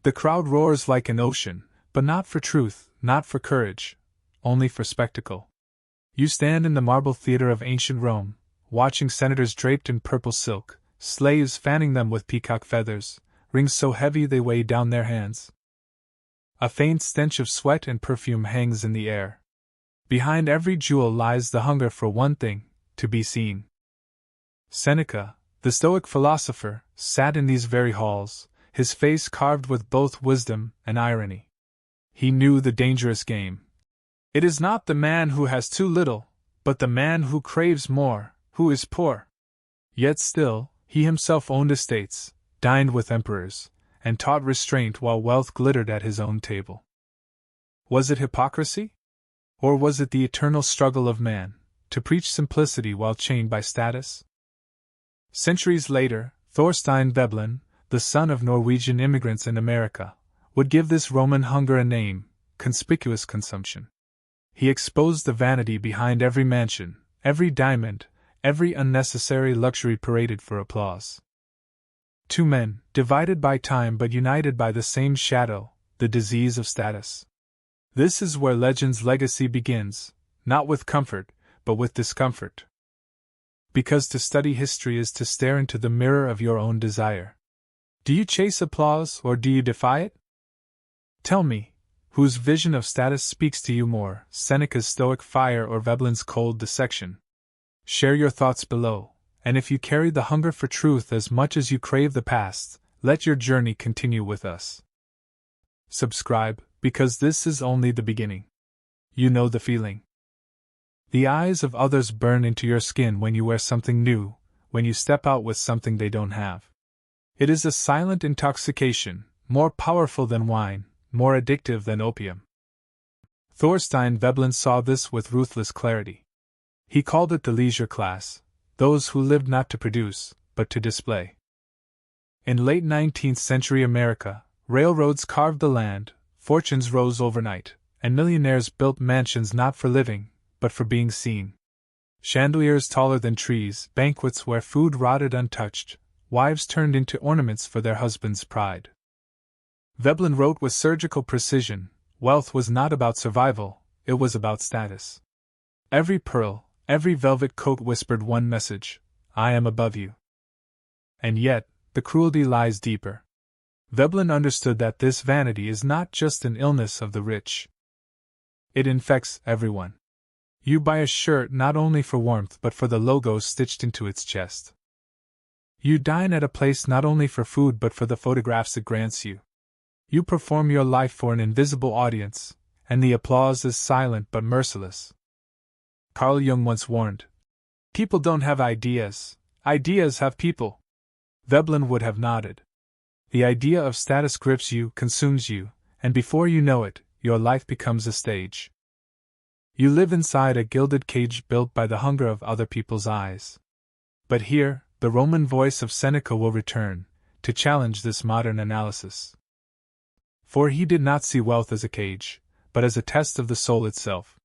The crowd roars like an ocean, but not for truth, not for courage, only for spectacle. You stand in the marble theater of ancient Rome, watching senators draped in purple silk, slaves fanning them with peacock feathers, rings so heavy they weigh down their hands. A faint stench of sweat and perfume hangs in the air. Behind every jewel lies the hunger for one thing, to be seen. Seneca, the Stoic philosopher, sat in these very halls, his face carved with both wisdom and irony. He knew the dangerous game. It is not the man who has too little, but the man who craves more, who is poor. Yet still, he himself owned estates, dined with emperors, and taught restraint while wealth glittered at his own table. Was it hypocrisy? Or was it the eternal struggle of man, to preach simplicity while chained by status? Centuries later, Thorstein Veblen, the son of Norwegian immigrants in America, would give this Roman hunger a name: conspicuous consumption. He exposed the vanity behind every mansion, every diamond, every unnecessary luxury paraded for applause. Two men, divided by time but united by the same shadow, the disease of status. This is where legend's legacy begins, not with comfort, but with discomfort. Because to study history is to stare into the mirror of your own desire. Do you chase applause or do you defy it? Tell me, whose vision of status speaks to you more, Seneca's stoic fire or Veblen's cold dissection? Share your thoughts below, and if you carry the hunger for truth as much as you crave the past, let your journey continue with us. Subscribe, because this is only the beginning. You know the feeling. The eyes of others burn into your skin when you wear something new, when you step out with something they don't have. It is a silent intoxication, more powerful than wine, more addictive than opium. Thorstein Veblen saw this with ruthless clarity. He called it the leisure class, those who lived not to produce, but to display. In late 19th century America, railroads carved the land, fortunes rose overnight, and millionaires built mansions not for living, but for being seen. Chandeliers taller than trees, banquets where food rotted untouched, wives turned into ornaments for their husbands' pride. Veblen wrote with surgical precision, wealth was not about survival, it was about status. Every pearl, every velvet coat whispered one message: I am above you. And yet, the cruelty lies deeper. Veblen understood that this vanity is not just an illness of the rich. It infects everyone. You buy a shirt not only for warmth but for the logo stitched into its chest. You dine at a place not only for food but for the photographs it grants you. You perform your life for an invisible audience, and the applause is silent but merciless. Carl Jung once warned, "People don't have ideas, ideas have people." Veblen would have nodded. The idea of status grips you, consumes you, and before you know it, your life becomes a stage. You live inside a gilded cage built by the hunger of other people's eyes. But here, the Roman voice of Seneca will return, to challenge this modern analysis. For he did not see wealth as a cage, but as a test of the soul itself.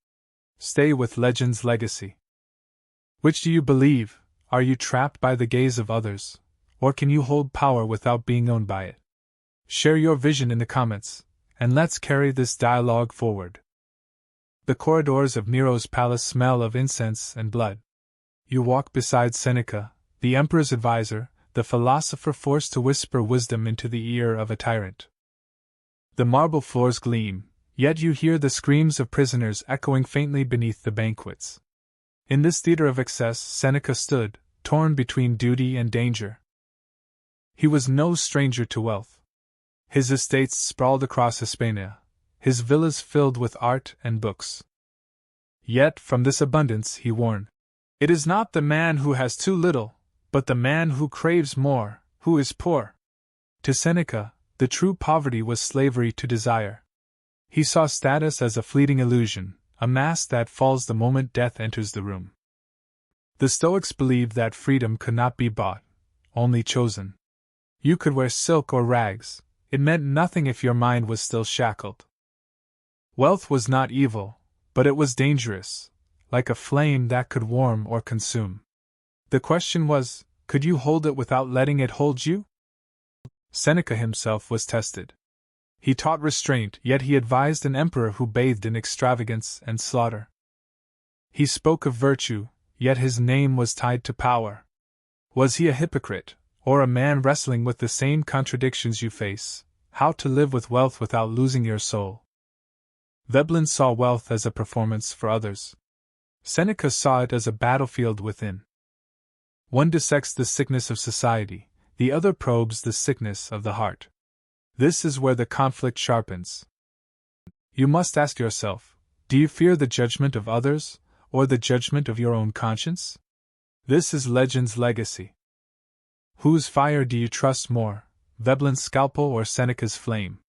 Stay with legend's legacy. Which do you believe? Are you trapped by the gaze of others, or can you hold power without being owned by it? Share your vision in the comments, and let's carry this dialogue forward. The corridors of Nero's palace smell of incense and blood. You walk beside Seneca, the emperor's advisor, the philosopher forced to whisper wisdom into the ear of a tyrant. The marble floors gleam, yet you hear the screams of prisoners echoing faintly beneath the banquets. In this theater of excess, Seneca stood, torn between duty and danger. He was no stranger to wealth. His estates sprawled across Hispania, his villas filled with art and books. Yet from this abundance he warned, "It is not the man who has too little, but the man who craves more, who is poor." To Seneca, the true poverty was slavery to desire. He saw status as a fleeting illusion, a mask that falls the moment death enters the room. The Stoics believed that freedom could not be bought, only chosen. You could wear silk or rags, it meant nothing if your mind was still shackled. Wealth was not evil, but it was dangerous, like a flame that could warm or consume. The question was, could you hold it without letting it hold you? Seneca himself was tested. He taught restraint, yet he advised an emperor who bathed in extravagance and slaughter. He spoke of virtue, yet his name was tied to power. Was he a hypocrite, or a man wrestling with the same contradictions you face? How to live with wealth without losing your soul? Veblen saw wealth as a performance for others. Seneca saw it as a battlefield within. One dissects the sickness of society, the other probes the sickness of the heart. This is where the conflict sharpens. You must ask yourself, do you fear the judgment of others, or the judgment of your own conscience? This is legend's legacy. Whose fire do you trust more, Veblen's scalpel or Seneca's flame?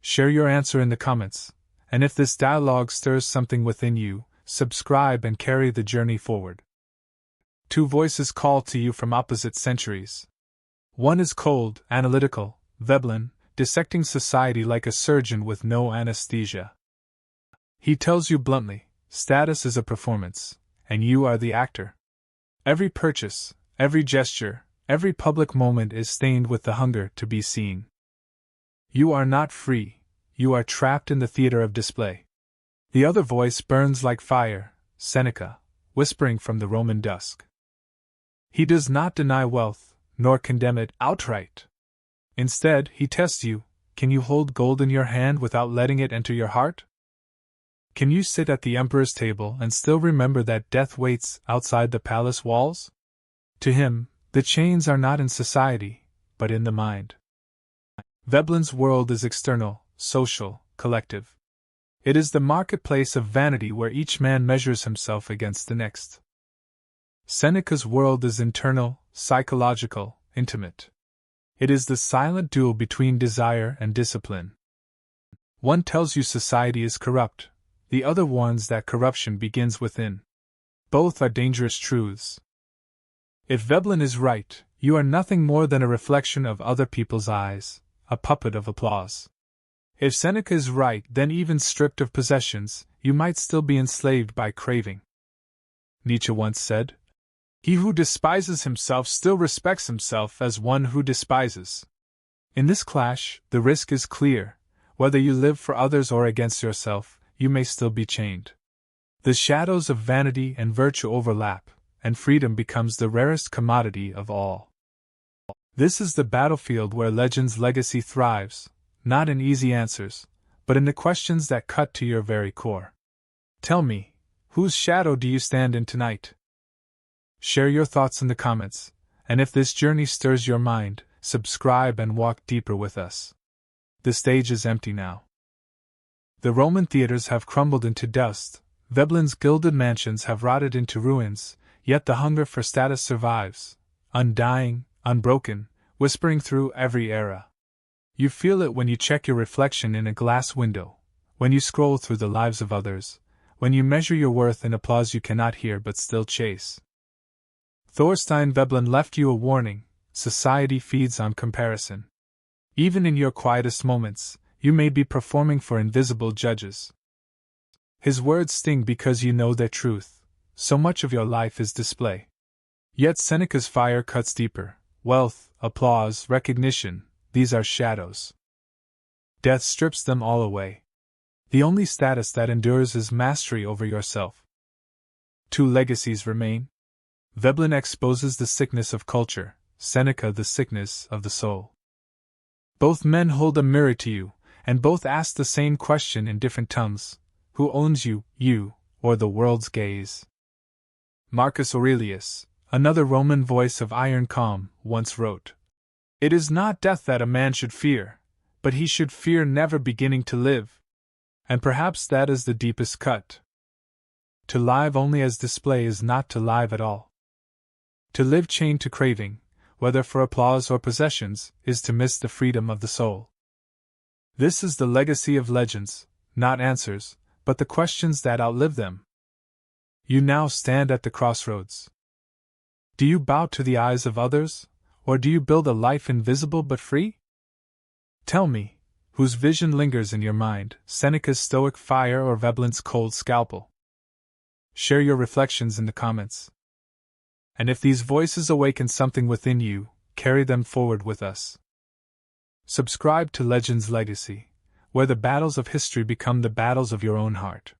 Share your answer in the comments, and if this dialogue stirs something within you, subscribe and carry the journey forward. Two voices call to you from opposite centuries. One is cold, analytical, Veblen, dissecting society like a surgeon with no anesthesia. He tells you bluntly, status is a performance, and you are the actor. Every purchase, every gesture, every public moment is stained with the hunger to be seen. You are not free, you are trapped in the theater of display. The other voice burns like fire, Seneca, whispering from the Roman dusk. He does not deny wealth, nor condemn it outright. Instead, he tests you. Can you hold gold in your hand without letting it enter your heart? Can you sit at the emperor's table and still remember that death waits outside the palace walls? To him, the chains are not in society, but in the mind. Veblen's world is external, social, collective. It is the marketplace of vanity where each man measures himself against the next. Seneca's world is internal, psychological, intimate. It is the silent duel between desire and discipline. One tells you society is corrupt, the other warns that corruption begins within. Both are dangerous truths. If Veblen is right, you are nothing more than a reflection of other people's eyes, a puppet of applause. If Seneca is right, then even stripped of possessions, you might still be enslaved by craving. Nietzsche once said, "He who despises himself still respects himself as one who despises." In this clash, the risk is clear. Whether you live for others or against yourself, you may still be chained. The shadows of vanity and virtue overlap, and freedom becomes the rarest commodity of all. This is the battlefield where legend's legacy thrives, not in easy answers, but in the questions that cut to your very core. Tell me, whose shadow do you stand in tonight? Share your thoughts in the comments, and if this journey stirs your mind, subscribe and walk deeper with us. The stage is empty now. The Roman theaters have crumbled into dust, Veblen's gilded mansions have rotted into ruins, yet the hunger for status survives, undying, unbroken, whispering through every era. You feel it when you check your reflection in a glass window, when you scroll through the lives of others, when you measure your worth in applause you cannot hear but still chase. Thorstein Veblen left you a warning: society feeds on comparison. Even in your quietest moments, you may be performing for invisible judges. His words sting because you know their truth. So much of your life is display. Yet Seneca's fire cuts deeper. Wealth, applause, recognition, these are shadows. Death strips them all away. The only status that endures is mastery over yourself. Two legacies remain. Veblen exposes the sickness of culture, Seneca the sickness of the soul. Both men hold a mirror to you, and both ask the same question in different tongues: who owns you, you, or the world's gaze? Marcus Aurelius, another Roman voice of iron calm, once wrote, "It is not death that a man should fear, but he should fear never beginning to live." And perhaps that is the deepest cut. To live only as display is not to live at all. To live chained to craving, whether for applause or possessions, is to miss the freedom of the soul. This is the legacy of legends, not answers, but the questions that outlive them. You now stand at the crossroads. Do you bow to the eyes of others, or do you build a life invisible but free? Tell me, whose vision lingers in your mind, Seneca's stoic fire or Veblen's cold scalpel? Share your reflections in the comments. And if these voices awaken something within you, carry them forward with us. Subscribe to Legend's Legacy, where the battles of history become the battles of your own heart.